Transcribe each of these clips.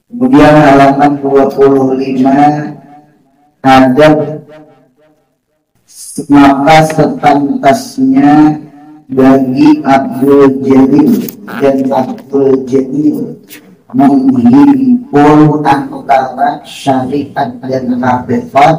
Kemudian halaman 25, ada maka sepantasnya bagi Abdul Jalil dan Abdul Jalil menghimpun antara syariat dan hakikat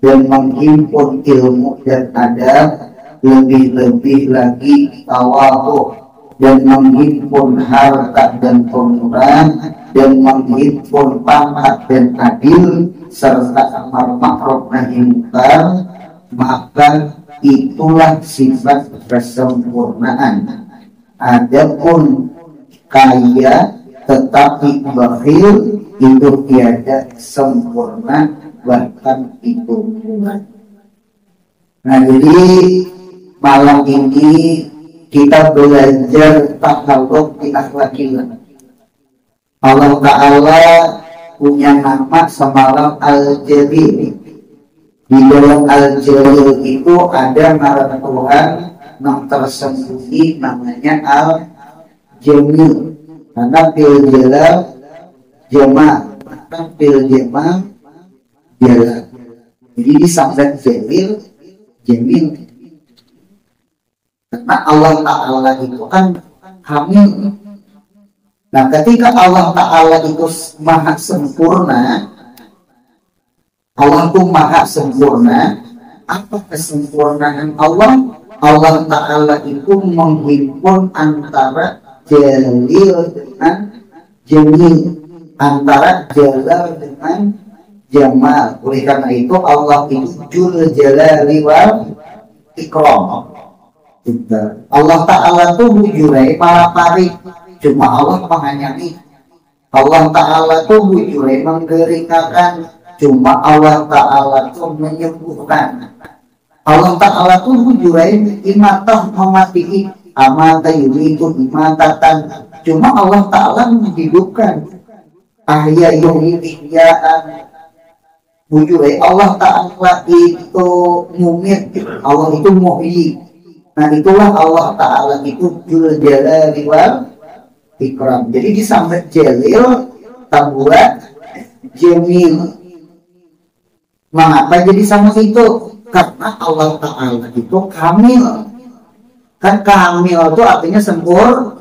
dan menghimpun ilmu dan adab, lebih-lebih lagi tawadhu dan menghimpun harta dan pemurah dan menghimpun pangkat dan adil serta amar ma'ruf nahi munkar, maka itulah sifat kesempurnaan. Adapun kaya tetapi bakhil itu tiada sempurna, bahkan itu kurang. Nah, jadi malam ini kita belajar tahalluq di akhlakillah. Allah Ta'ala punya nama semalam Al-Jalil. Di dalam Al-Jalil itu ada nama Tuhan yang tersembunyi namanya Al-Jamil. Karena fil jalal jama, maka fil jama jalal. Jadi disambung Jamil, Jamil. Karena Allah Ta'ala itu kan hamil. Nah, ketika Allah Ta'ala itu maha sempurna, Allah itu maha sempurna. Apa kesempurnaan Allah? Allah Ta'ala itu menghimpun antara Jalil dengan Jamil, antara Jalal dengan Jamal. Oleh karena itu Allah itu Dzul Jalali wal Ikram. Allah Ta'ala itu wujudnya para pari, cuma Allah mengayangi. Allah Ta'ala itu wujudnya menggerakkan, cuma Allah Ta'ala itu menyembuhkan. Allah Ta'ala itu wujudnya imatah mematihi, amata yuridu imatatan, cuma Allah Ta'ala menghidupkan. Ahya yuhyi'iyaan, wujudnya Allah Ta'ala itu mumit, Allah itu muhyi. Nah, itulah Allah Ta'ala itu Dzul Jalali wal Ikram. Jadi disambut Jalil tambuhan Jamil. Mengapa jadi sama itu? Karena Allah Ta'ala itu kamil. Kan kamil itu artinya sempurna.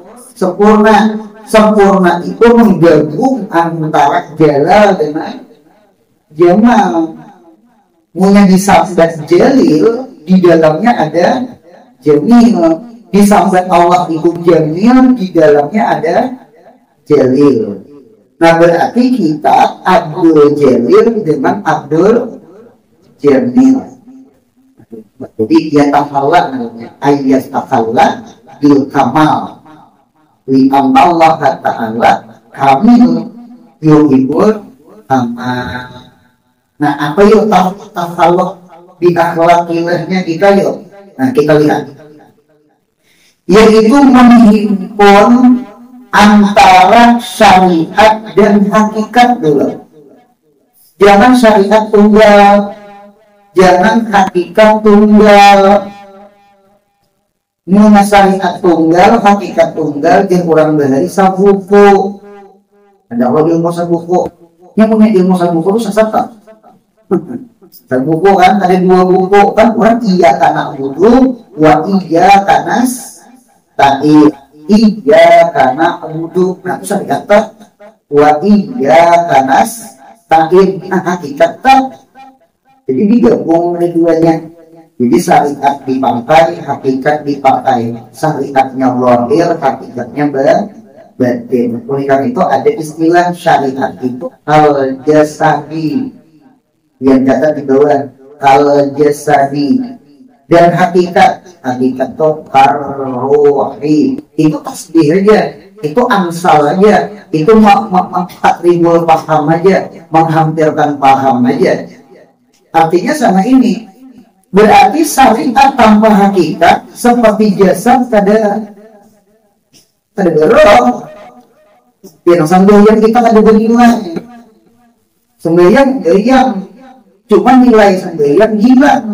Sempurna itu menggabung antara Jalal dengan Jamal. Punya disambut Jalil, di dalamnya ada Jamil. Disambut Allah itu Jamil, di dalamnya ada Jalil. Nah, berarti kita Abdul Jalil dengan Abdul Jamil. Jadi dia takhalla namanya, ayat takhalla bil kamal. Li Allah Ta'ala kamil yuhibul kamal. Nah, apa yuk takhalla di akhlakilahnya kita yuk? Nah, kita lihat, yaitu menghimpun antara syariat dan hakikat dulu. Jangan syariat tunggal, jangan hakikat tunggal. Muna syariat tunggal, hakikat tunggal, dia kurang dari sabuku. Ada orang ilmu sabuku, yang punya ilmu sabuku itu sesat tak? Buku kan ada dua buku kan, orang iya karena wudu, wa iya karena ta'id, iya karena wudu. Nah, itu saya kata wa iya karena ta'id. Nah, hakikat tak. Jadi digabung keduanya. Jadi syariat dipakai, hakikat dipakai. Syariatnya zahir, hakikatnya batin. Oleh karena itu ada istilah syariat itu al-jasadi, yang kata di bawah al-jasadi, dan hakikat itu ar-ruhi. Itu tasbih aja, itu ansal aja, itu takribul paham aja, menghampirkan paham aja. Artinya sama ini. Berarti syariat tanpa hakikat seperti jasad ada roh. Yang sembahyang kita ada bernilai. Sembahyang cuma nilai sembahyang hilang.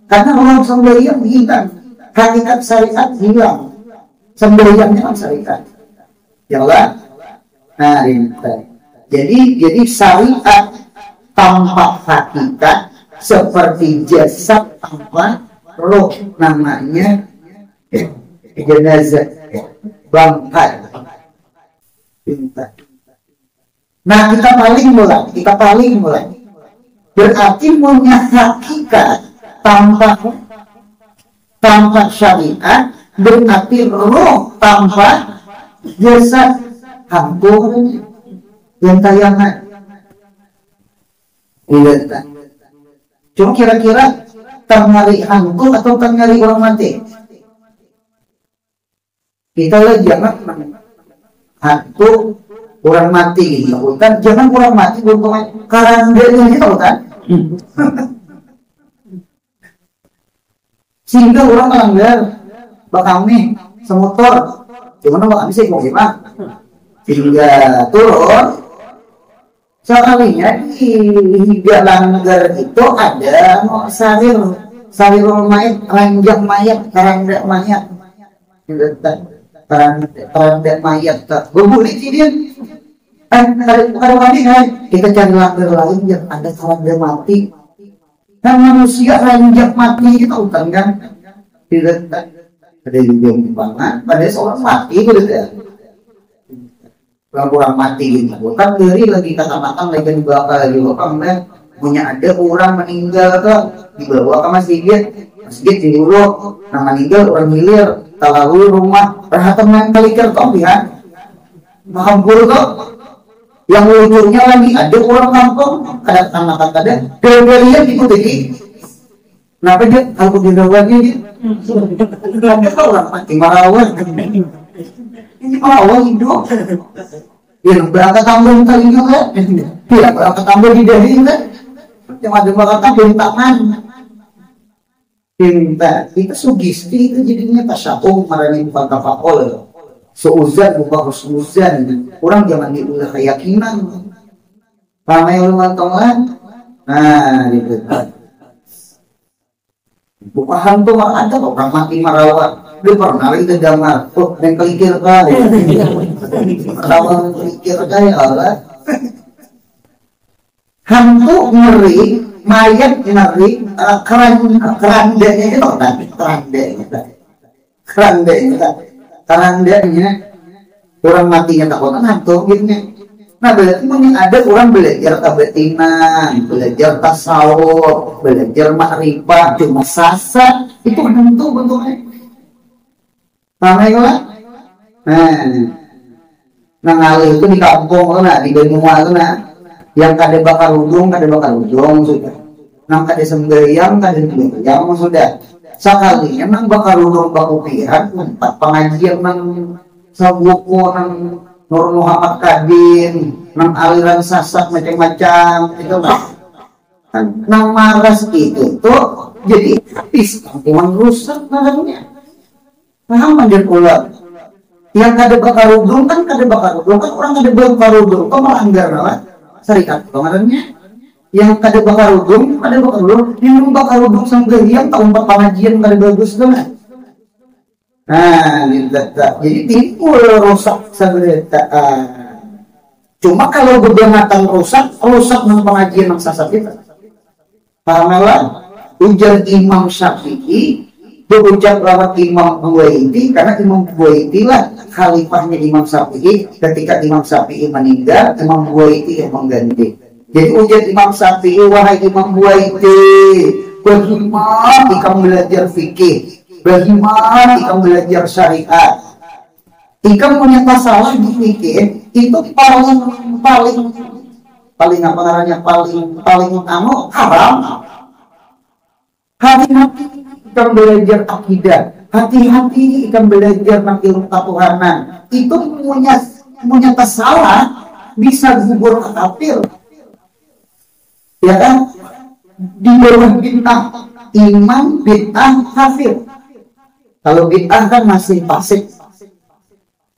Karena orang sembahyang hilang, hakikat syariat hilang. Sembahyangnya kan syariat. Ya Allah. Nah, jadi syariat tanpa hakikat seperti jasad tanpa roh, namanya jenazah, bangkai. Nah, kita paling mulai. Berarti punya hakikat tanpa syariat, berarti roh tanpa jasad, hancur yang tayangan. Cuma kira-kira nyari hantu atau nyari orang mati? Kita lah jangan hantu orang mati gitu kan, jangan orang mati belum karangnya gitu kan. Sehingga orang melanggar bakal nih semotor gimana bakal bisa mau gimana sehingga turun. Sekalinya di dalam negara itu ada sarir mayat, ranjang mayat, karangda mayat, karangda mayat. Boleh dia. Kalau kami kita cari langgar lain yang ada karangda mati. Kan manusia ranjang mati itu bukan kan? Tidak ada yang banget. Pada seorang mati itu tidak. Orang mati gitu, kan dari lagi kata-kata lagi dibakar juga kan, punya ada orang meninggal kan dibawa ke masjid dulu, nama meninggal orang hilir, tahu rumah perhatian main kaliker kok ya, mahampur kok, yang lucunya lagi ada orang kampung, ada anak ada, dia ikut lagi, kenapa dia aku tidak lagi, orang mati marawan. Ini awal hidup. Ya berangkat tambah tadi juga. Ya berangkat tambah di dahi kan. Yang ada berangkat tambah di tangan. Pinta. Itu sugesti itu jadinya tasya'um marani bukan tafa'ul. Seuzan bukan husnuzan. Orang jangan diulah keyakinan. Ramai orang tongan. Nah gitu. Bukan hantu ada orang mati marawat. Dia pernah lagi gambar, yang kelikir kali, kelikir kali Allah. Hantu ngeri, mayat ngeri, kerandanya itu kerandanya, orang matinya takutan hantu gitu. Nah berarti ada orang belajar kebatinan, belajar tasawuf, belajar makrifat, cuma sasa itu hantu bentuknya. Ramai lah. Nah ngalih itu di kampung lah, di benua itu nah, yang kada bakar ujung sudah. Nang kada sembahyang sudah. Sekali nang bakar ujung baku pikiran, tempat pengajian nang sabuku nang Nur Muhammad Kadin, nang aliran sasak macam-macam itu lah. Nang maras itu tuh jadi habis kampungan rusak namanya. Paham mandir ular yang kada bakar udung kan orang kada bakar udung kok melanggar lah syariat kemarinnya yang kada bakar udung yang bakar udung sampai yang tahun pengajian kada bagus kan. Nah jadi timbul rusak sebenarnya. Cuma kalau bebanatan rusak dengan pengajian yang sasat kita paham lah. Ujar Imam Syafi'i berucap lewat Imam Buwaiti, karena Imam Buwaiti lah khalifahnya Imam Syafi'i. Ketika Imam Syafi'i meninggal, Imam Buwaiti yang mengganti. Jadi ujar Imam Syafi'i, wahai Imam Buwaiti, bagaimana ikam belajar fikih, bagaimana ikam belajar syariat, ikam punya masalah di fikih itu paling apa namanya paling utama haram. Hati-hati kita belajar akidah, hati-hati kita belajar nanti Tuhanan. Itu punya salah bisa gugur kafir, ya kan? Di bawah bid'ah imam, bid'ah kafir. Kalau bid'ah kan masih pasif,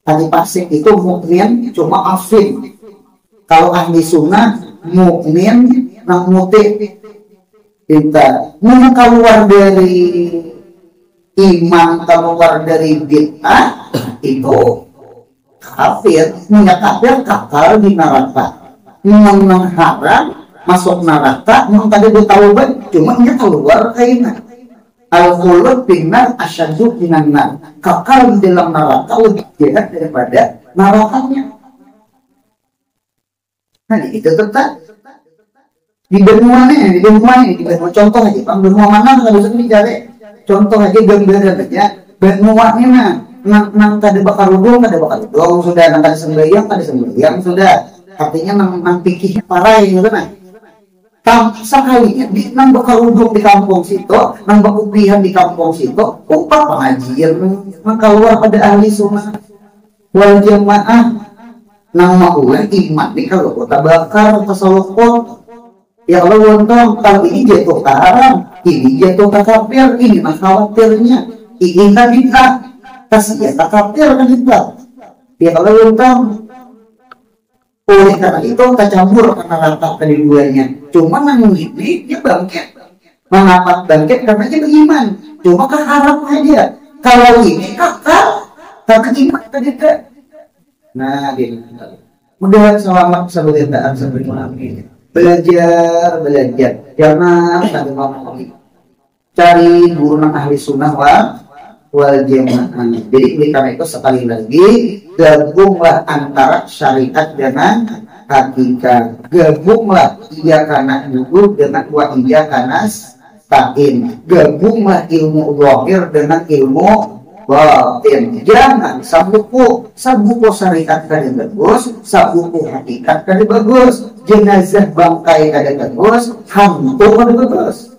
ahli pasif itu mukmin cuma afif. Kalau ahli sunnah mukmin nang muti. Kita mau keluar dari iman, keluar dari bid'ah itu kafir, minyak kafir kakal di neraka. Memang haram masuk neraka, memang tadi bertaubat, cuma dia keluar kayaknya. Al-khulud binar asyadu binar, kakal di dalam neraka lebih jahat daripada nerakanya. Nah itu tetap di benua contoh aja, benua mana nggak bisa dicari. Contoh aja gambaran aja, benua ini nang tadi bakar udung sudah, nang tadi sembahyang sudah. Artinya nang pikir parai gitu nah. Sekalinya di nang bakal uduk di kampung situ, nang bakupihan di kampung situ, upah pengajian nang keluar pada ahli sunnah wal jamaah, nang maulah iman nih kalau kota bakar tasawuf. Ya Allah wontong, kalau ini jatuh ke haram, ini jatuh ke kafir, ini mah khawatirnya, ini kan bid'ah, kasih tak kafir kan bid'ah. Ya Allah wontong. Oleh karena itu kita campur karena rata keduanya. Cuma nang ini dia bangkit. Mengapa bangkit? Karena dia beriman. Cuma kan haram aja. Kalau ini kakak iman saja. Nah, gitu. Mudah selamat sebentar sebelum ini. Belajar. Jangan sampai ngomong. Cari guru ahli sunnah wal jamaah. Jadi karena itu sekali lagi gabunglah antara syariat dengan hakikat. Gabunglah iya karena na'budu dengan wa iya karena nasta'in. Gabunglah ilmu zahir dengan ilmu batin. Jangan sabuku syariat kada bagus, sabuku hakikat kada bagus, jenazah bangkai kada bagus, hantu kada bagus.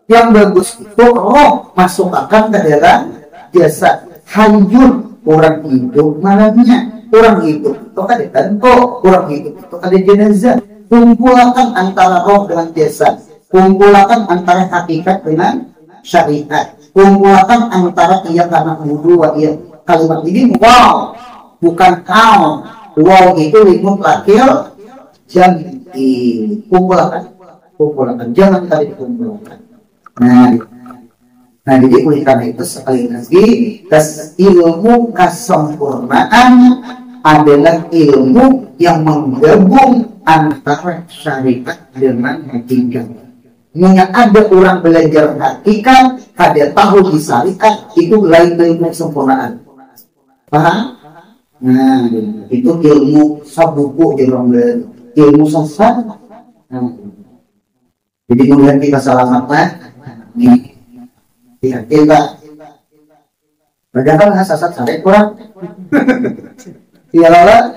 Yang bagus itu roh masuk akan ke dalam jasad, hancur orang hidup malamnya, orang hidup itu ada tentu, orang hidup itu ada jenazah. Kumpulkan antara roh dengan jasad, kumpulkan antara hakikat dengan syariat, kumpulkan antara iya karena wudu wa iya. Kalimat ini wow, bukan kau. Wow itu limut lakil, jangan kumpulkan, jangan tadi dikumpulkan. Nah, jadi oleh karena itu sekali lagi ilmu kesempurnaan adalah ilmu yang menggabung antara syariat dengan hakikat. Yang ada orang belajar hakikat, ada tahu di syariat, itu lain ilmu kesempurnaan. Paham? Nah, itu ilmu sabuku, ilmu sesat. Jadi kemudian kita selamatkan. Ya, kita padahal sasat sare kurang. Ya lala,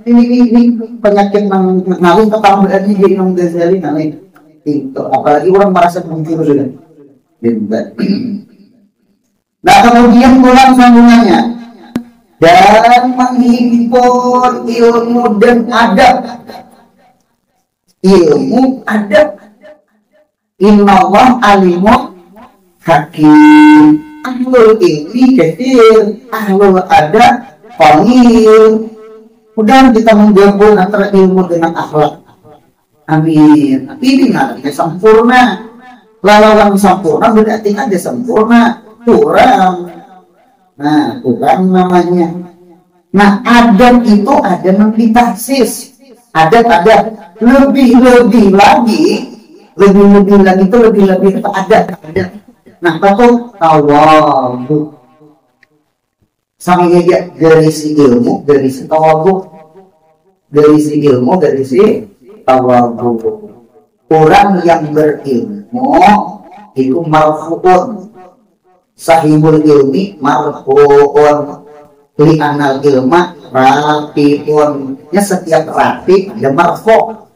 ini penyakit ngalih tetangga di Imam Ghazali ngalih. Itu apalagi orang merasa mungkin sudah. Nah kemudian pulang sambungannya dan menghimpun ilmu dan adab. Ilmu adab. Innallah alimun hakim. Ahlul ilmi kathir, ahlul adab qalil. Mudah kita menggabung antara ilmu dengan akhlak. Amin. Ini nggak sempurna. Lawan sempurna berarti kan dia sempurna. Kurang. Nah, kurang namanya. Nah, adab itu ada yang ditahsis. Adab lebih-lebih lagi. Lebih-lebih lagi itu lebih-lebih itu ada. Nah, kalau tawadhu sama aja dari si ilmu, dari si tawadhu, dari si ilmu, dari si tawadhu. Orang yang berilmu itu marfu'un, sahibul ilmi marfu'un, li anal ilma rafi'un. Ya setiap rafi ada marfu'.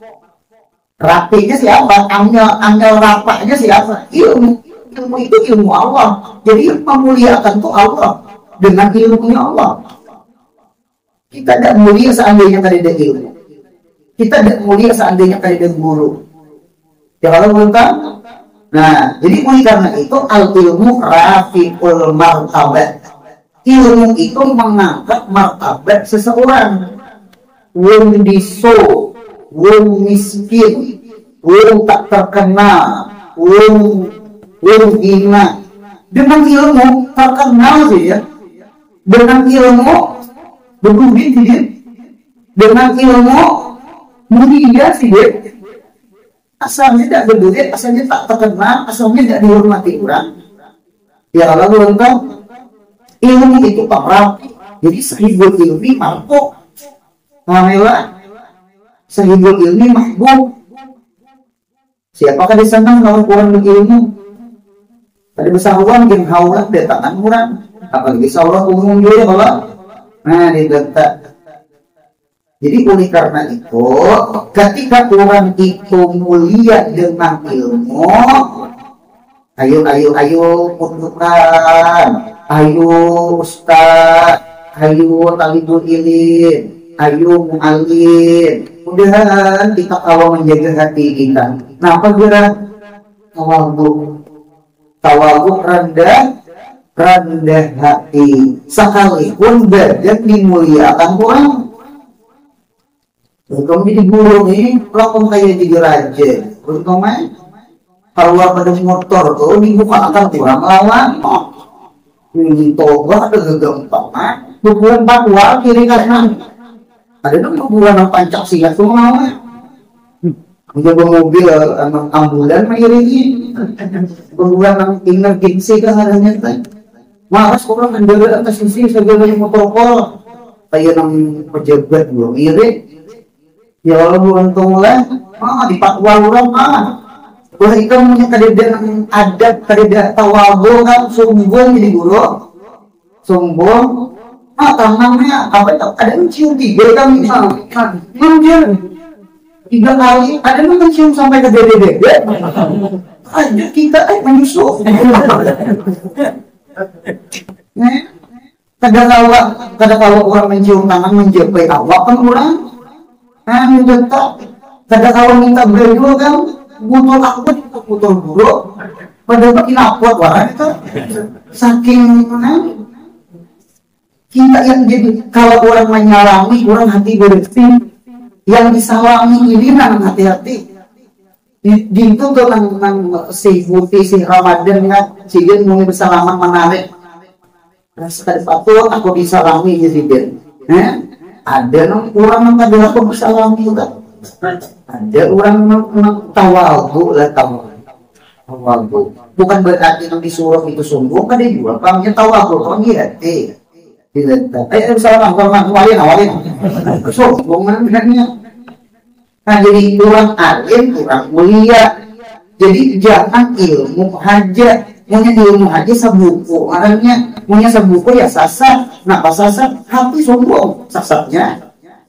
Rapinya siapa? Angel rapaknya siapa? Ilmu itu ilmu Allah. Jadi yang memuliakan itu Allah dengan ilmunya Allah. Kita tidak mulia seandainya tidak ada ilmu. Kita tidak mulia seandainya tidak ada guru. Ya kalau bukan. Nah, jadi oleh karena itu al ilmu rafiul martabat. Ilmu itu mengangkat martabat seseorang. Wong diso, wong miskin, wong tak terkenal, wong hina. Dengan ilmu terkenal sih ya. Dengan ilmu berduit dia dengan ilmu mulia sih dia. Asalnya tidak berduit, asalnya tak terkenal, asalnya tidak dihormati orang. Ya kalau lengkap ilmu itu parah. Jadi sahibul ilmi mampu. Alhamdulillah. Sahibul ilmi mahbub. Siapakah di sana kalau kurang berilmu? Tadi besar uang yang haulah datangan orang. Apalagi seorang umum dia kalau nah diletak. Jadi oleh karena itu, ketika orang itu mulia dengan ilmu, ayo pundukan, ayo ustaz, ayo talibul ilim, ayo mu'alim. Mudah-mudahan kita kalau menjaga hati kita. Nah, apa gerak? Tawadhu rendah hati. Sekalipun badan dimuliakan orang. Kamu jadi guru nih, langsung kayak jadi raja. Untung keluar pada motor tuh dibuka akan kurang lawan. Ini toba ada gampang. Bukuan patwa kiri kanan. Ada dong bukuan Pancasila semua. Mencoba mobil ambulan mengiringi. Bukuan emergency kan adanya kan. Malas orang kendara atas sisi segala protokol. Kayak nang pejabat belum iring. Ya Allah untung lah, di patwa orang wah itu punya kadeda adat, kadeda tawadhu kan, sombong jadi guru, sombong, tangannya apa itu, ada mencium 3 kali, mencium 3 kali, ada mencium sampai ke dede, aja kita menyusup, kadang kalau orang mencium tangan menjepit awak kan orang. Nah, tetap kada kawan minta berdua kan botol aku botol buruk pada makin kuat warna itu saking kita yang jadi kalau orang menyalami orang hati bersih yang disalami ini nang hati-hati di itu tuh nang si putih si Ramadan kan si dia mau bersalaman menarik rasa patut aku disalami jadi ada orang yang kada aku bersalami kan ada orang yang tawadhu lah tawadhu bukan berarti yang disuruh itu sombong kan dia juga pamnya tawadhu kan hati diletak salam awalin sombong namanya. Nah jadi orang alim orang mulia jadi jangan ilmu aja punya ilmu aja sabuku makanya punya sabuku ya sasar. Nah pas sasar hati sombong sasarnya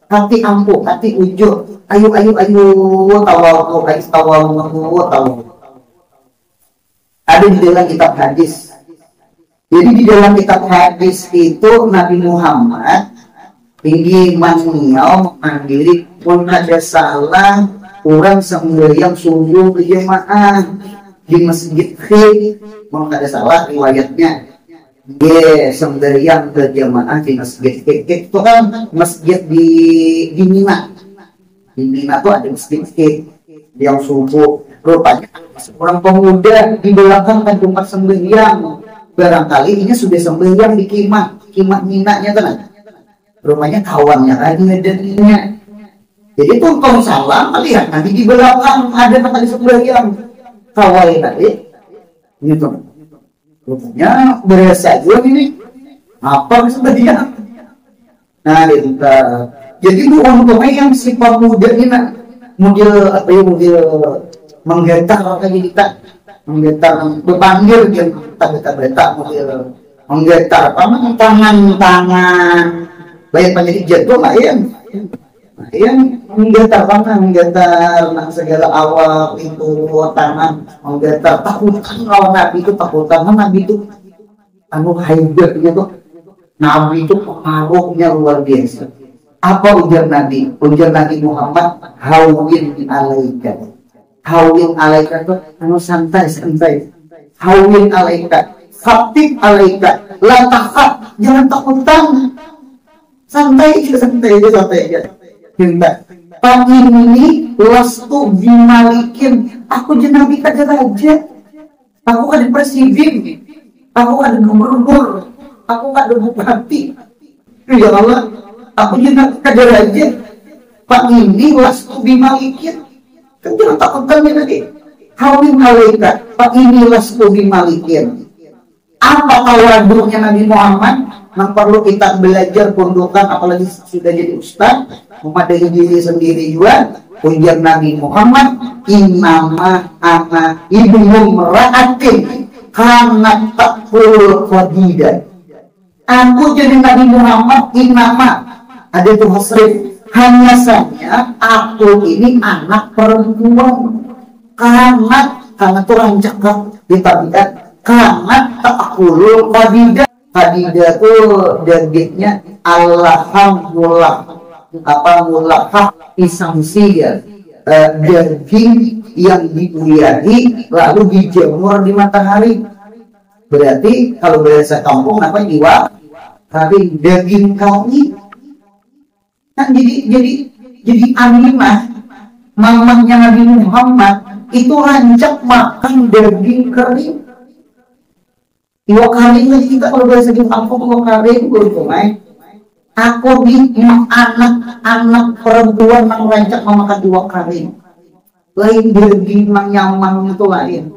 hati ampuh hati ujur ayo tawadhu ada di dalam kitab hadis. Jadi di dalam kitab hadis itu Nabi Muhammad tinggi maniau mandiri pun ada salah orang sembahyang sungguh berjamaah di masjid Khir mau ada salah riwayatnya sembahyang berjamaah di masjid Khir itu kan masjid di Mina. Di Mina tuh ada masjid Khir yang subuh rupanya orang pemuda di belakang kan tempat sembahyang barangkali ini sudah sembahyang di kemah Mina nya tenang rupanya kawannya lagi ngedeninya jadi tuh kalau salah lihat nanti di belakang ada tempat sembahyang kawai tadi gitu rupanya berasa juga ini apa sebenarnya nah jadi itu untungnya yang sifat muda ini model apa ya model menggetar kayak kita menggetar berpanggil yang tak model menggetar apa tangan banyak banyak jatuh lah yang menggetar menggetar segala awal itu tangan menggetar takutan kalau Nabi itu takutan Nabi itu anu hebatnya tuh Nabi itu pengaruhnya luar biasa. Apa ujar Nabi Muhammad hawin alaika tuh anu santai hawin alaika khatib alaika la takhaf jangan takutan santai aja cinta pagi ini lastu bimalikin aku jenabi kada raja aku kada presiden aku kada gubernur aku kada bupati ya Allah Aku juga kader aja. Pak ini lastu bimalikin. Kan jangan takutkan tadi. Hawin alaikat. Pak ini lastu bimalikin. Apa tawaduknya Nabi Muhammad yang perlu kita belajar pundukan, apalagi sudah jadi ustaz, memadai diri sendiri juga. Ujar Nabi Muhammad, innama ana ibnu meraatin karena takul qadidah. Aku jadi Nabi Muhammad, innama ada itu hasrif, hanya saja aku ini anak perempuan. Karena itu orang cakap di tabiat, karena takul qadidah. Qadidah itu dagingnya alhamdulillah mulahah isamsi ya, daging yang diuyari lalu dijemur di matahari. Berarti kalau bahasa kampung apa jiwa tapi daging kami kan jadi Aminah mamahnya Nabi Muhammad itu rancak makan daging kering. Iwa kering lagi kita kalau bahasa di kampung iwa kering berumai. Aku di anak perempuan yang rancak memakan iwa kering. Lain daging yang itu lain.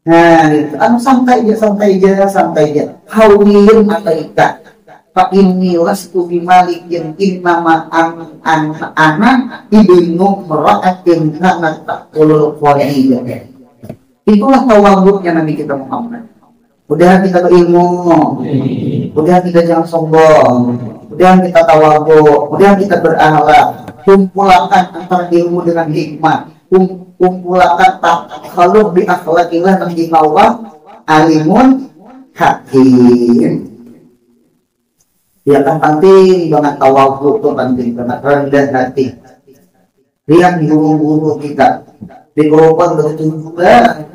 Nah, itu santai aja. Hawin alaika. Fa inni lastu bimalikin innama anak ibnu meraatin kana taqulul qadidah. Itulah tawaduknya Nabi kita Muhammad. Udah kita berilmu, udah kita jangan sombong, udah kita tawaduk, udah kita berakhlak. Kumpulkan antara ilmu dengan hikmah, kumpulkan kalau di akhlakillah dan di Allah alimun hakim. Ya kan penting banget tawaduk, itu penting banget rendah hati. Lihat di guru-guru kita di kelompok begitu juga.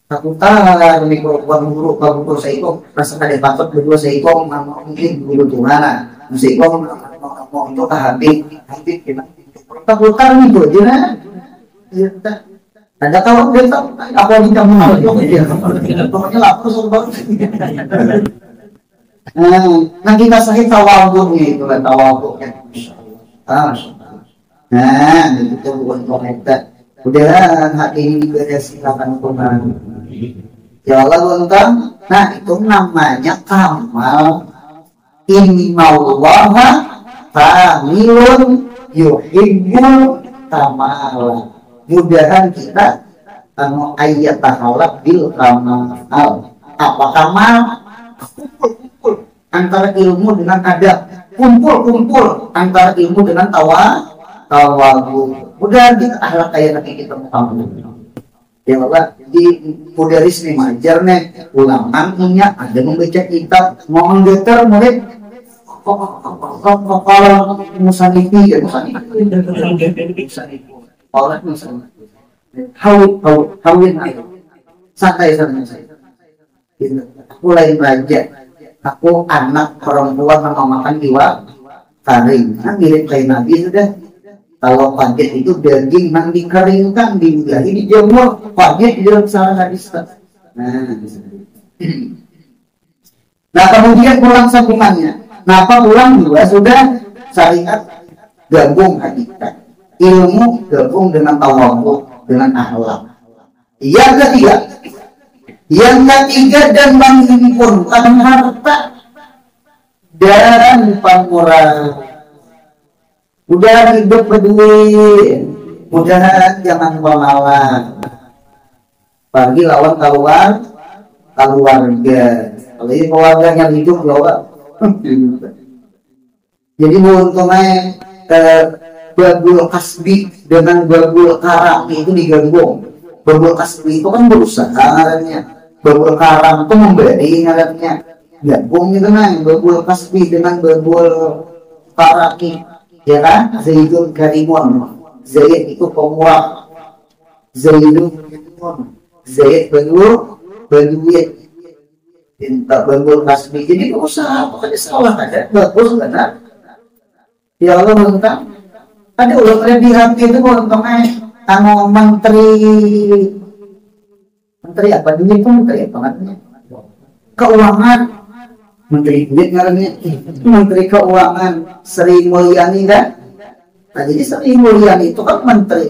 Aku tahu di guru kalau saya itu rasa ada patut berdua saya itu mungkin guru tuh mana saya itu mau untuk habis kita takutan itu aja ada tahu dia tahu apa yang kita mau pokoknya lapar sobat. Nah kita sahih tawaduk itu lah tawaduk nah itu bukan komentar. Udah hati ini diberesi silakan kembali. Ya Allah tentang. Nah itu namanya kamal. Innallaha kamilun yuhibbul kamala. Mudahan kita ayat tahalak bil kamal. Apa kamal? Kumpul antara ilmu dengan adab. Kumpul antara ilmu dengan tawaduk. Udah kita akhlak kayak nanti kita Muhammad. Ya Allah, di mudaris nih majar nih ulangan punya ada membaca kitab mau menggetar murid kalau musanifi ya musanifi Allah musanifi hawin ayo santai aku lain raja aku anak perempuan yang makan jiwa kering kan mirip kayak Nabi sudah. Kalau pajet itu daging yang dikeringkan, diudahi, dijemur, pajet di dalam salah hadis. Nah kemudian pulang sambungannya. Nah apa pulang juga sudah syariat gabung hakikat, ilmu gabung dengan tawaduk, dengan akhlak. Yang ketiga dan menghimpunkan harta dan pamurah. Udah hidup berduit, mudah jangan pemalas. Pagi lawan keluarga. Kalau ini keluarganya hidup lawan. Jadi untungnya babul kasbi dengan babul karam itu digabung. Babul kasbi itu kan berusaha ngarannya. Babul karam itu memberi ngarannya. Gabung itu kan babul kasbi dengan babul karaki. Ya kan, Zaidun karimun, Zaid itu pemurah, Zaidun karimun, Zaid berduit, minta bangun kasbi, jadi usaha, pokoknya salah ada, bagus benar. Ya Allah tentang, ada ulama di hati itu untungnya, anu menteri apa dulu itu menteri apa namanya, keuangan, Menteri duit ngarannya, Menteri Keuangan Sri Mulyani kan. Nah jadi Sri Mulyani itu kan menteri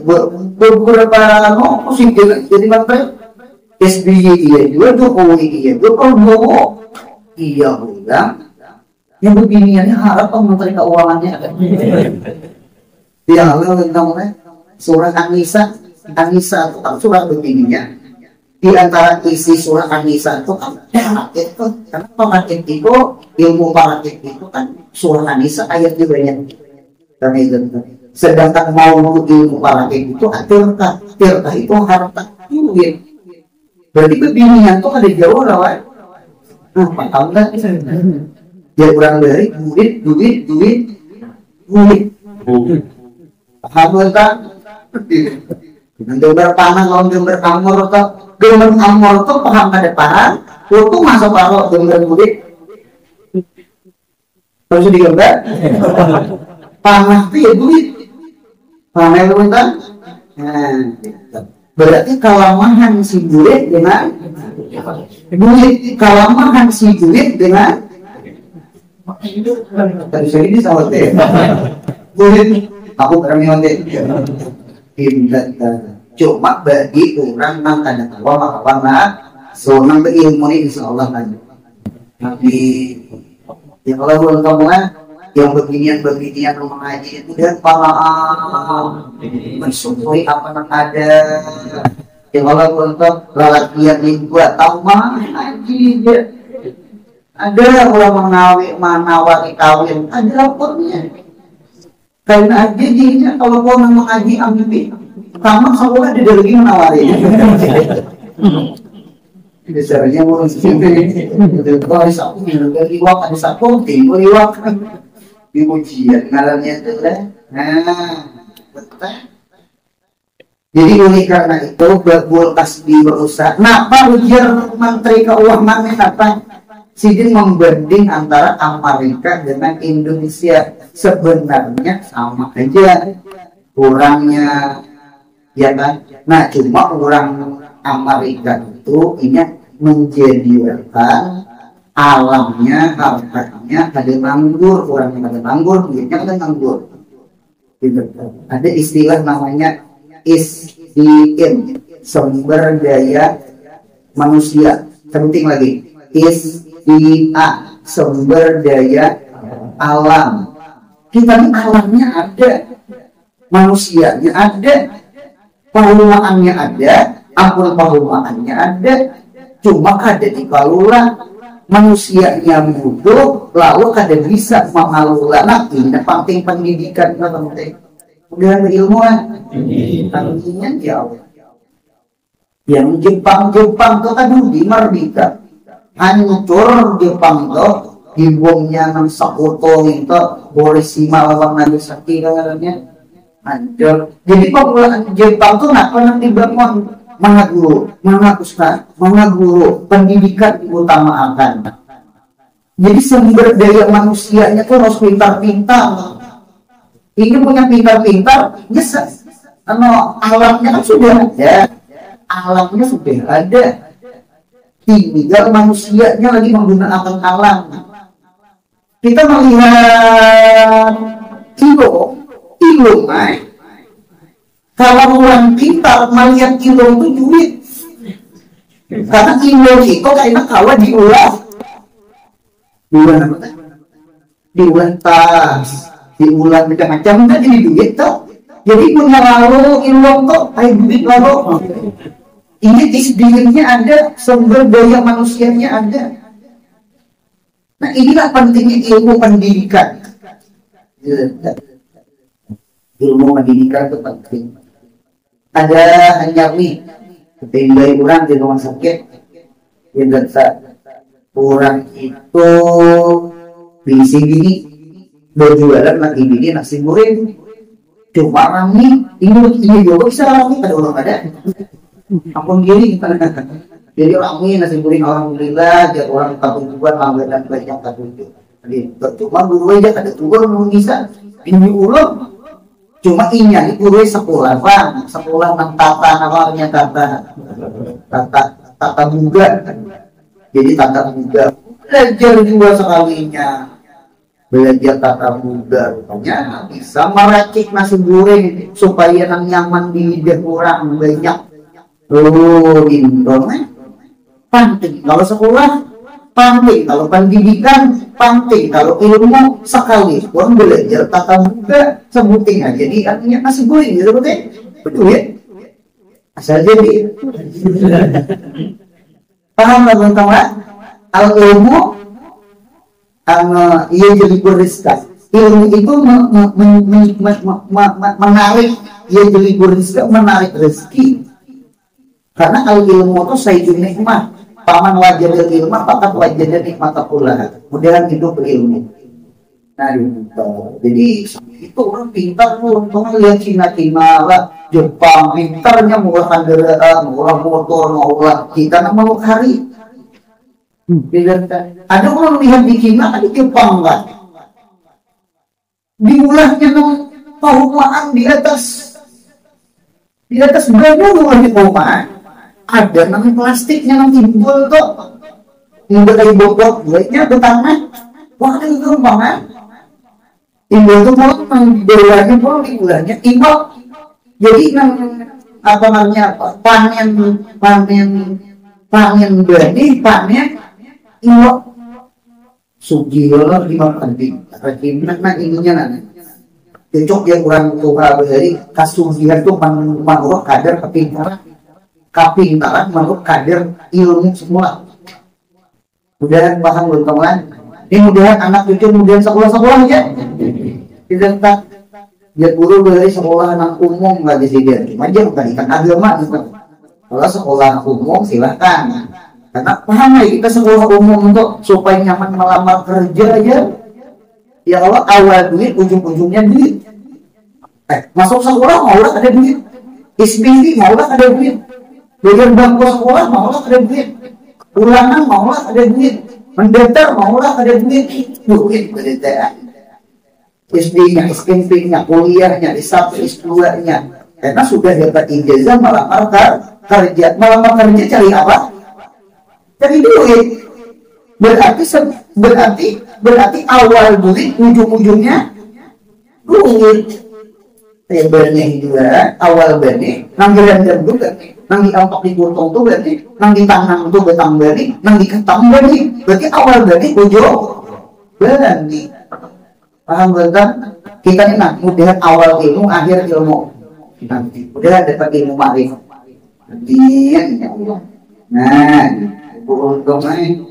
beberapa sih jadi menteri. SBY iya juga, Jokowi iya juga, Prabowo iya bilang yang beginiannya harap Menteri Keuangannya ada. Ya Allah namanya surah An-Nisa itu kan surah begininya. Di antara isi surah An-Nisa itu kan itu karena parakit itu ilmu parakit itu kan surah An-Nisa ayat juga banyak. Karena itu sedangkan mau ilmu parakit itu tirta itu harta duit. Berarti kebinian tuh ada jauh lah, Pak. Nah, Pak tahu nggak? Ya kurang dari duit. Paham nggak? Gambar panah lawan gambar amor tuh, gambar amor tuh paham ada paham. Itu masuk kalau gambar duit. Terus digambar. Panah tuh ya duit. Paham ya teman-teman? Nah, berarti kalamahan si duit dengan kalamahan si duit dengan tadi saya ini sama teh duit aku berani teh cuma bagi orang nang kada tahu apa so nang berilmu ini insyaallah kan tapi ya kalau belum tahu yang beginian mengaji itu dan para mensyukuri apa yang ada. Ya kalau untuk lelakian dibuat tahu mah ngaji dia. Ada orang menawari kawin, ada lapornya. Karena aja dirinya kalau mau mengaji ambil pertama sekolah dia lagi menawari. Biasanya orang sini itu kalau sapu dari waktu sapu timbul waktu di ujian ngarannya itu lah. Nah, betul. Jadi oleh karena itu berbul tasbih berusaha. Napa ujian Menteri Keuangan apa? Sidin membanding antara Amerika dengan Indonesia sebenarnya sama aja kurangnya, ya kan? Nah, cuma orang Amerika itu ini menjadikan alamnya, hartanya ada nganggur, orang yang ada nganggur, duitnya ada nganggur. Gitu. Ada istilah namanya SDM, sumber daya manusia. Penting lagi, SDA, sumber daya alam. Kita ini alamnya ada, manusianya ada, palumaannya ada, ampun palumaannya ada, cuma ada di palula. Manusianya butuh lalu kada bisa mengelola. Nah ini penting pendidikan penting udah berilmuan pentingnya jauh. Yang Jepang tuh kan di merdeka hancur Jepang tuh dibomnya nang Sakoto itu Hiroshima lawan Nagasaki katanya hancur. Jadi populasi Jepang tuh nak pernah dibangun mana guru pendidikan diutamakan. Jadi sumber daya manusianya tuh harus pintar-pintar. Ini punya pintar-pintar, yes, alamnya kan sudah ada. Tinggal manusianya lagi menggunakan alam. Kita melihat ilmu, kalau orang pintar melihat ilmu itu duit. Karena ilmu itu kayaknya kalau diulang tas, diulang macam-macam kan jadi duit tuh. Jadi punya lalu ilmu tuh kayak duit lalu. Ini dirinya ada, sumber daya manusianya ada. Nah inilah pentingnya ilmu pendidikan. Ilmu pendidikan itu penting. Ada hanya nih ketinggalan orang di rumah sakit yang orang itu bisi gini berjualan lagi gini nasi goreng cuma orang ini juga bisa orang ini ada orang ada ampun gini jadi orang ini nasi goreng alhamdulillah jadi orang tabung juga langganan banyak tabung jadi cuma dulu aja ada turun bisa ini ulang. Cuma inya itu sekolah bang, sekolah nang tata namanya tata buga. Jadi tata buga belajar juga sekalinya, belajar tata boga, rupanya bisa meracik nasi goreng supaya nyaman di lidah orang banyak. Oh, ini penting kalau sekolah, penting kalau pendidikan, penting kalau ilmu sekali. Orang belajar tata boga sebutin aja jadi artinya nasi goreng gitu betul ya? Asal jadi paham lah teman-teman. Al ilmu ia jadi beriskat. Ilmu itu menarik, ia jadi beriskat, menarik rezeki. Karena al ilmu itu sayyidun nikmah. Paman wajah ilmu, pakat wajah nikmat pula. Kemudian hidup berilmu. Nah, jadi itu orang pintar tuh, untungnya lihat Cina lah, Jepang, pintarnya murah kendaraan, murah motor, murah kita nak mau hari. Ada orang lihat di Cina, ada Jepang kan? Diulahnya nong perumahan di atas berapa rumah di perumahan. Ada nang plastiknya nang timbul tuh, timbul dari bobot, buatnya ke tanah, wah itu rumpangan. Timbul tuh mau nang bawahnya mau diulahnya timbul. Jadi nang apa namanya panen benih panen iwak sugiola dimakan di nah ininya nana cocok yang kurang tua dari kasugihan tuh menurut kadar kepintaran menurut kadar ilmu semua. Mudahan paham teman-teman. Ini mudahan anak cucu mudahan sekolah aja tidak tak dia guru dari sekolah anak umum nggak di sini cuma aja pendidikan agama gitu. Kalau sekolah umum silahkan karena paham ya kita sekolah umum untuk supaya nyaman melamar kerja aja ya kalau awal duit ujung-ujungnya duit masuk sekolah maulah ada duit SBB maulah ada duit belajar bangku sekolah maulah ada duit ulangan maulah ada duit mendaftar maulah ada duit pendidikan SD-nya, SMP-nya, kuliahnya, S1, S2-nya karena sudah dapat ijazah melamar kerja cari apa? Cari duit. Berarti awal duit ujung-ujungnya duit. Kayak benih juga awal benih nang jalan juga nang diangkat di gotong tuh berarti nang ditanam tuh betang benih nang diketam benih berarti awal benih ujung benih. Paham betul? Kita ini nak mudah awal ilmu, akhir ilmu. Nanti udah dapat ilmu ma'rifat. Nah, untungnya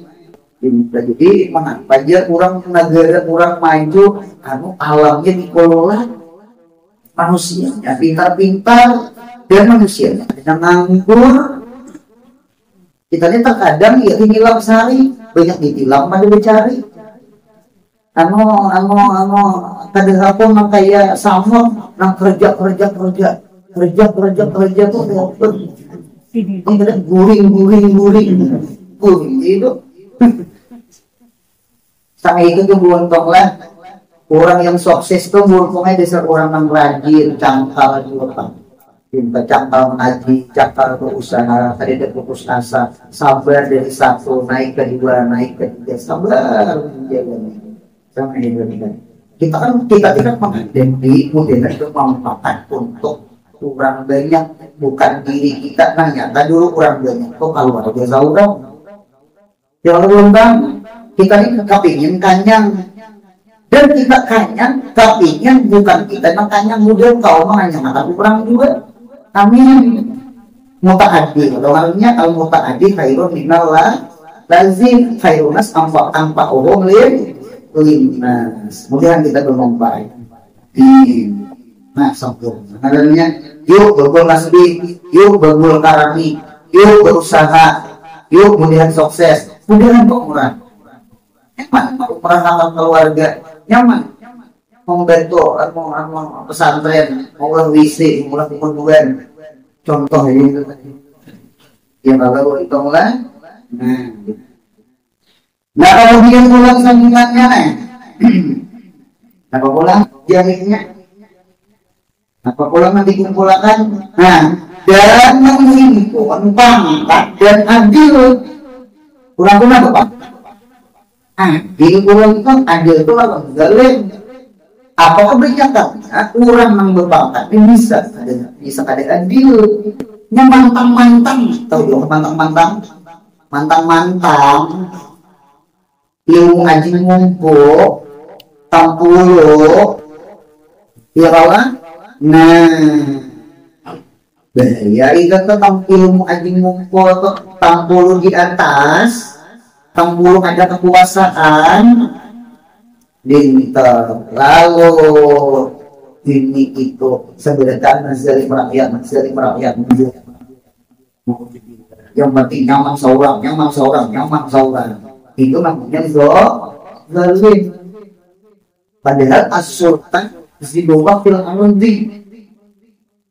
jadi mengapa aja orang negara orang maju, alamnya dikelola manusianya pintar-pintar dan manusianya yang nganggur. Kita ini terkadang ya hilang sehari banyak ditilang pada dicari. Kadang aku nang kayak sama nang kerja tuh dapat ini guring itu sama itu tuh buntong lah orang yang sukses tuh buntongnya dasar orang yang rajin cangkal juga pintar cangkal mengaji cangkal berusaha tadi ada putus asa sabar dari satu naik ke dua naik ke tiga sabar menjalani. Kita tidak menghadapi modern itu memanfaatkan untuk kurang banyak bukan diri kita nanya dulu kurang banyak kok kalau ada biasa orang ya Allah kita ini kepingin kanyang dan kita kanyang kepingin bukan kita yang kanyang model kau makanya tapi kurang juga kami muta'addi orangnya kalau muta'addi khairun minallah lazim khairunas tanpa umum linnas. Kemudian kita bermanfaat. Nah, sempurna. Adanya, yuk bergul nasbi, yuk bergul karami, yuk berusaha, yuk kemudian sukses, kemudian berkurang. Nyaman, perangkat keluarga, nyaman. Membantu, mau pesantren, mau WC, mau kemudian. Contoh ini tadi. Ya kalau hitunglah. Nah, kemudian pulang sambungannya nih. Apa pulang jaringnya? Apa pulang nanti kumpulkan? Nah, dan menghimpun pangkat dan adil. Kurang apa Pak? Adil kurang itu adil itu apa? Galing. Apa kebijakannya kurang membebangkan ini bisa ada adil. Yang mantang-mantang, tahu dong mantang-mantang, ilmu aji ngumpul, tampulo, ya kawan. Nah, bahaya itu tentang ilmu aji ngumpul, tampulo di atas. Kamu ada kekuasaan dinter lalu ini itu sebenarnya dari merakyat yang penting nyaman seorang itu namanya zalim. Padahal as-sultan di bawah fil ardi,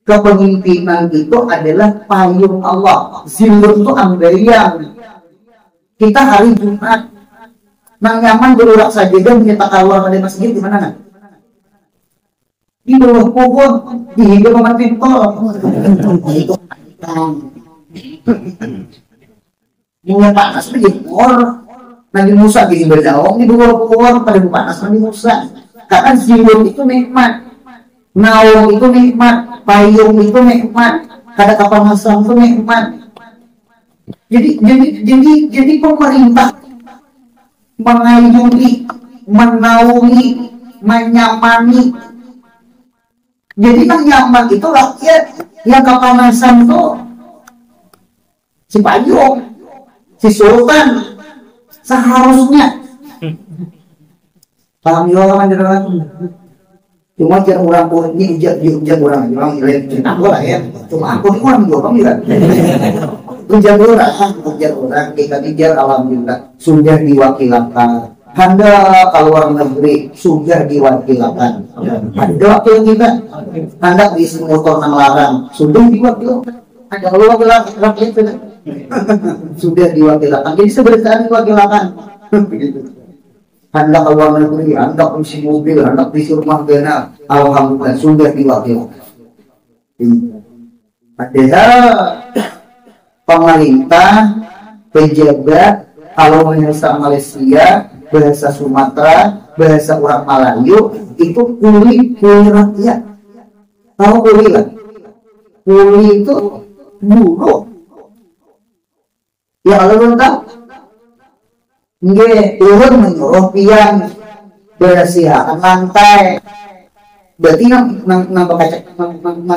kepemimpinan itu adalah payung Allah. Zilur itu ambayang. Kita hari Jumat nang nyaman berurak saja dan menyetak keluar pada masjid di mana kan? Di bawah pohon, di hidup paman pintor. Itu mulai panas berjemur. Nabi Musa di berdaung di bawah pohon pada panas Nabi Musa. Karena zilur itu nikmat, naung itu nikmat, payung itu nikmat, kada kapal masam itu nikmat. Jadi pemerintah mengayomi, menaungi, menyamani. Jadi yang nyaman itu rakyat, yang kepanasan itu si payung, si sultan seharusnya. Paham juga kan? Cuma jangan orang pun ini ujat orang lain cerita lah ya. Cuma aku ini orang juga kan? Ujar orang kita dijar alhamdulillah sudah diwakilkan. Anda keluar negeri sudah diwakilkan. Ada wakil kita. Anda di motor nang larang sudah diwakilkan. Ada wakil itu sudah diwakilkan. Jadi sebenarnya diwakilkan. Anda keluar negeri, Anda isi mobil, Anda isi rumah dana, alhamdulillah sudah diwakilkan. Padahal pemerintah, pejabat, kalau bahasa Malaysia, bahasa Sumatera, bahasa orang Melayu, itu kuli rakyat. Tahu kuli kan? Kuli itu buruh. Ya kalau belum tahu, nggak, turun menyuruh pian bersihakan lantai. Berarti nang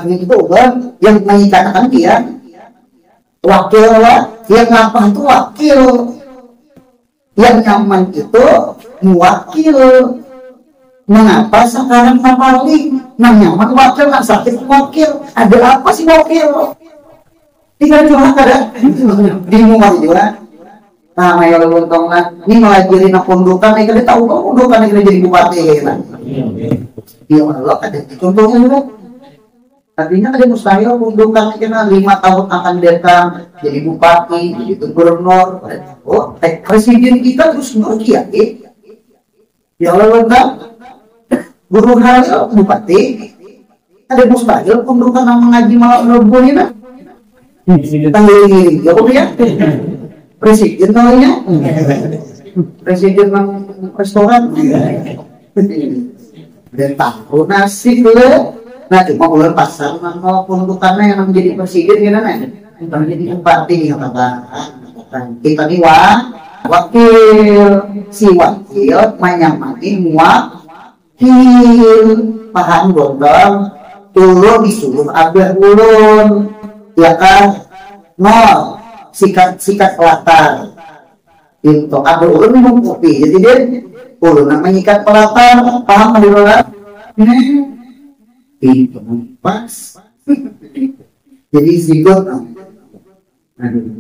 itu kan yang mengikatkan dia. Wakil lah, yang ngapa itu wakil, yang nyaman itu mewakil. Mengapa sekarang paling nang nyaman wakil, nang sakit wakil? Ada apa sih wakil? Tinggal cuma ada bingung juga. Nah, ya lontong lah, ini ngelajarin pundukan, ini kita tahu kok pundukan ini jadi bupati kan? Iya Allah, ada contohnya juga. Artinya ada mustahil pundukan kita 5 tahun akan datang jadi bupati, jadi gubernur. Oh, presiden kita terus ngerti ya Allah lengkap. Guru halil bupati, ada mustahil pundukan yang mengaji malam rebun ini. Tanggal ini, ya ya. Presiden namanya, presiden restoran. Dan tahu nasib le. Nah, cuma ular pasar mau pundukannya yang menjadi presiden gitu kan? Kita menjadi bupati katakan kita nih wakil, si wakil menyamati wakil, paham gondol, turun disuruh abah ulun, ya kan? Nol, sikat pelatar, itu abah ulun minum kopi, jadi dia ulun menyikat pelatar, paham mendirora? Itu pas. Jadi zigot.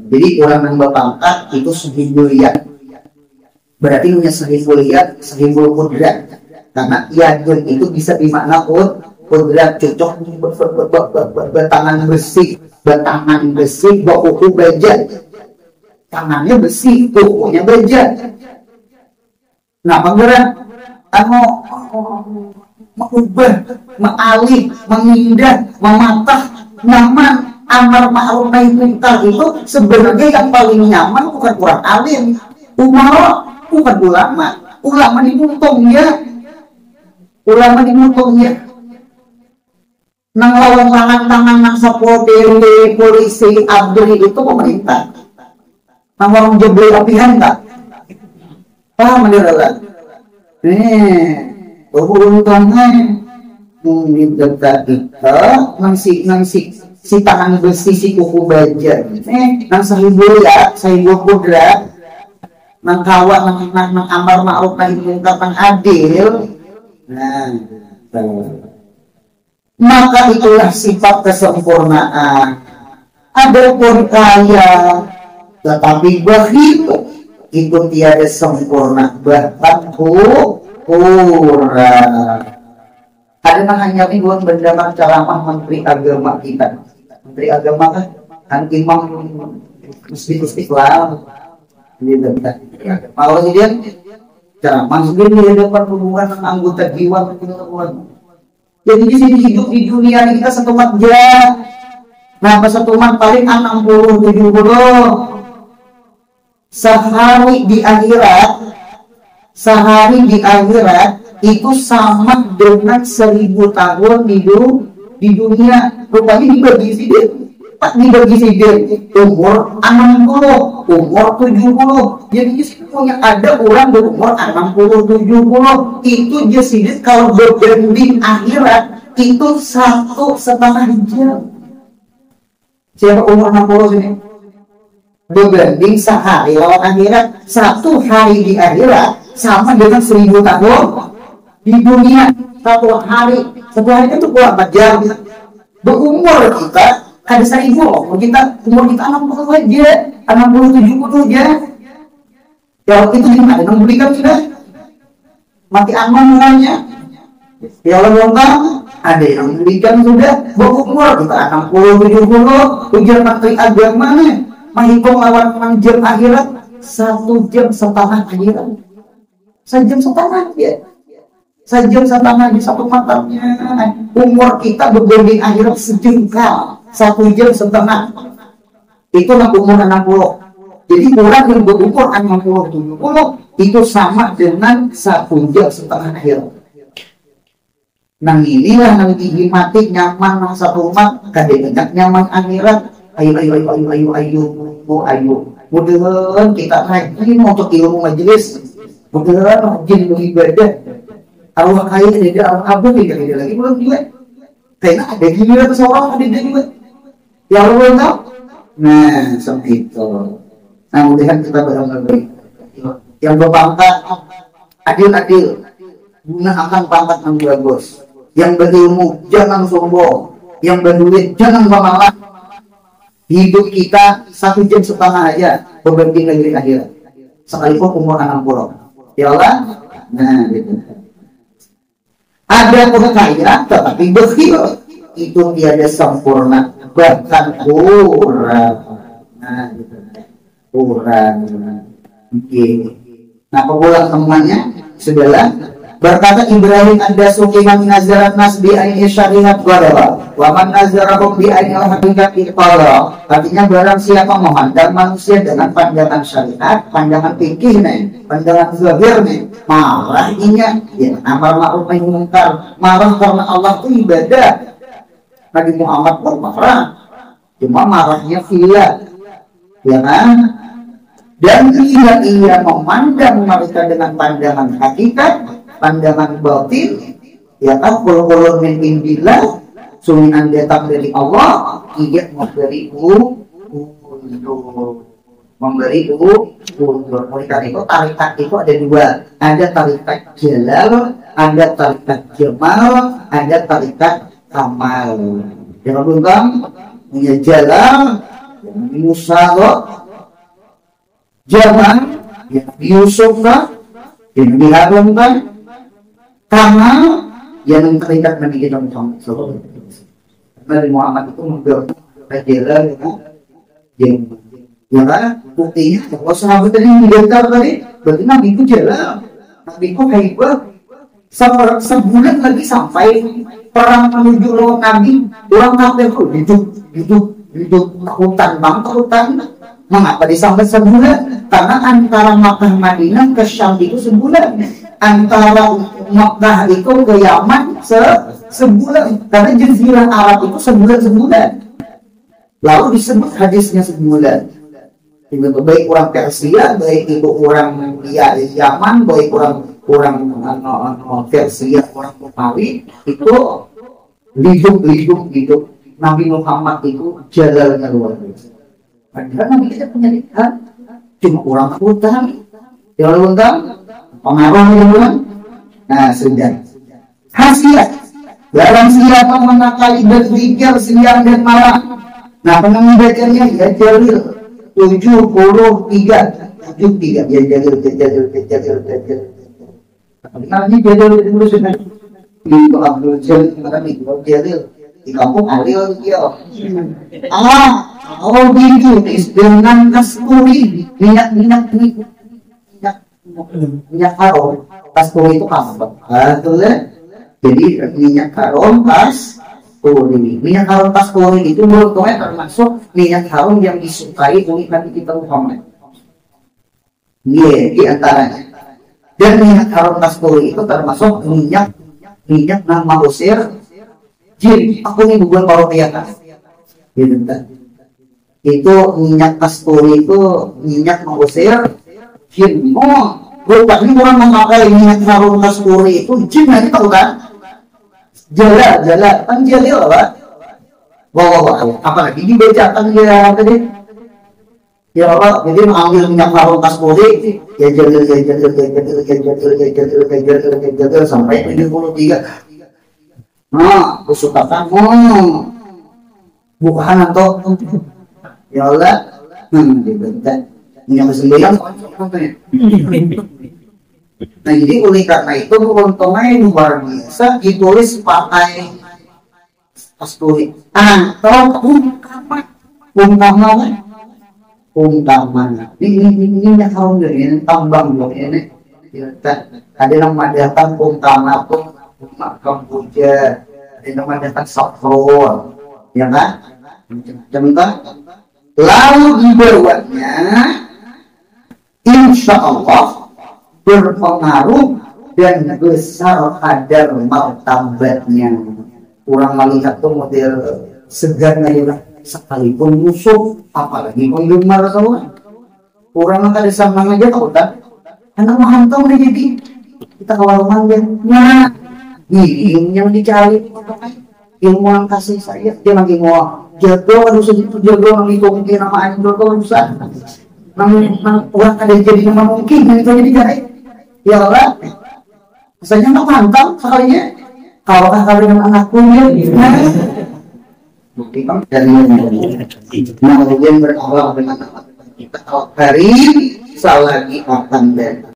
Jadi orang yang berpangkat itu sehingga berarti punya sehingga kudrat. Karena yadun itu bisa dimakna kudrat, cocok bertangan besi, kuku baja. Tangannya besi, kukunya baja. Nah, penggerak mengubah, mengalih, mengindah, mematah, nyaman, amar ma'ruf nahi munkar itu sebenarnya yang paling nyaman bukan kurang alim. Umaro bukan ulama. Ulama dimutongnya. Ulama dimutongnya. Nang lawan tangan nang Satpol PP, polisi, abdi itu pemerintah. Nang orang jebol apihan tak? Paham mendirala? Beruntungnya dekat kita nang si tangan besi si kuku baja. Nang sahibu ya, sahibu kudrat, nang kawan nang amar ma'ruf nahi munkar nang adil. Nah, maka itulah sifat kesempurnaan. Adapun kaya tetapi bakhil itu tiada sempurna, bahkan kurang. Ada yang hanya ribuan mendengar ceramah Menteri Agama kita. Menteri Agama kan imam masjid Istiqlal. Kalau dia ceramah sendiri di depan hubungan anggota jiwa keluarga. Jadi di sini hidup di dunia ini kita satu mat jam. Nah, satu mat paling 60-70. Sehari di akhirat itu sama dengan 1000 tahun di dunia. Rupanya dibagi sidir umur 60, umur 70. Jadi punya ada orang berumur 60-70 itu jesidir kalau berbanding akhirat itu 1,5 jam. Siapa umur 60 sini? Berbanding sehari lawan akhirat, 1 hari di akhirat sama dengan 1000 tahun di dunia. 1 hari itu berapa jam? Berumur kita ada 1000 loh, umur kita 60 aja, 60-70 aja. Ya itu gimana? Yang berikan sudah mati aman namanya. Ya Allah longgar, ada yang berikan sudah berumur kita 60-70. Ujian Menteri Agama menghitung lawan jam akhirat 1,5 jam akhirat. 1,5 jam ya. 1,5 jam di satu matanya. Umur kita berbanding akhirat sejengkal. 1,5 jam. Itulah umur 60. Jadi orang yang berumur 60-70 itu sama dengan 1,5 jam akhirat. Nang inilah nang mati nyaman nang satu umat kadang-kadang nyaman akhirat. Ayo. Mudah-mudahan kita naik ini mau untuk ilmu majelis. Mudah-mudahan rajin beribadah. Arwah kaya tidak arwah abad tidak lagi belum juga. Karena ada giliran seorang ada juga. Ya Allah tahu. Nah, seperti itu. Nah, mudah-mudahan kita benar-benar yang berpangkat adil-adil, gunakan pangkat yang bagus. Yang berilmu jangan sombong, yang berduit jangan pemalas. Hidup kita 1,5 jam aja berbanding negeri akhirat. Sekalipun umur 60. Ya Allah. Nah, gitu. Ada orang kaya tetapi bakhil itu tiada sempurna, bahkan kurang. Nah, gitu. Kurang. Oke. Nah, pembulan temannya sudahlah. Berkata Ibrahim ad-Dasuki man nazarat nas bi aini syariat qala wa man nazarahum bi aini haqiqat qala. Artinya barang siapa memandang manusia dengan pandangan syariat, pandangan fikih nih, pandangan zahir nih, marahnya ya amar ma'ruf nahi munkar, marah karena Allah itu ibadah. Nabi Muhammad pun marah, cuma marahnya fila, ya kan? Dan ia memandang mereka dengan pandangan hakikat, pandangan batin, ya kan? Qul min indillah, sungguhan datang dari Allah, tidak memberi undur. Mereka itu tarikat itu ada 2, ada tarikat jalal, ada tarikat jamal, ada tarikat kamal. Jangan lupa punya jalal, musalo, jamal, yang Yusufah, yang diharumkan, kamal, yang terikat dengan kita Muhammad SAW. Nabi Muhammad itu membuat jalal, ya kan? Buktinya kalau sahabat tadi didengar tadi, berarti Nabi itu jalal, Nabi itu hebat. Sebulan lagi sampai perang menuju lawan Nabi, orang kafir itu takutan. Mengapa disambut sebulan? Karena antara Makkah Madinah ke Syam itu sebulan, antara Makkah itu ke Yaman sebulan, karena Jazirah Arab itu sebulan. Lalu disebut hadisnya sebulan. Baik orang Persia, baik itu orang Yaman, baik orang Persia, orang Romawi, itu hidup Nabi Muhammad itu jalannya luar biasa. Padahal Nabi kita punya lihat cuma orang hutan, pengaruh yang bilang, nah sudah. Khasiat dalam siapa mengakali berpikir siang dan malam. Nah pengambilannya ya Jalil 73 ya Jalil. Nah ini Jalil dulu sudah di Abdul Jalil di kampung Alil dia. Bisnis dengan kasturi minyak harum. Kasturi itu apa? Jadi minyak harum kasturi. Minyak harum kasturi itu menurutnya termasuk minyak harum yang disukai oleh Nabi kita Muhammad. Di antaranya. Dan minyak harum kasturi itu termasuk minyak nama usir jin. Aku ini bukan parokiakan. Itu minyak kasturi itu minyak mengusir jin. Rupanya orang memakai minyak harum kasturi itu jin, nanti tahu kan? Jala kan Jalil apa? Apalagi dibacakan dia tadi. Ya Allah, jadi mengambil minyak harum kasturi ya Jalil sampai 73. Nah, kusukakan bukan atau ya Allah, dibentak minyak sembilan. Nah jadi oleh karena itu untungnya luar biasa ditulis pakai kasturi. Atau umpama ini minyak harum dari tambang loh ini. Ada yang mengadakan umpama tuh Kamboja, ada yang mengadakan saffron, ya kan? Macam-macam. Lalu dibawanya insya Allah berpengaruh dan besar kadar martabatnya. Kurang melihat tuh model segarnya sekalipun musuh, apalagi penggemar semua. Kurang ada sama aja tahu tak? Anak mantau nih jadi kita kawal manggilnya. Ini yang dicari ilmu yang kasih saya dia lagi mau jago harus itu jago menghitung nama anjing jago rusak. Nang orang ada jadi nama mungkin itu jadi cari. Ya Allah, saya nggak mantap sekalinya. Kalau kalian anakku ya, bukti kan dari kemudian berawal dengan kita hari salah lagi akan dan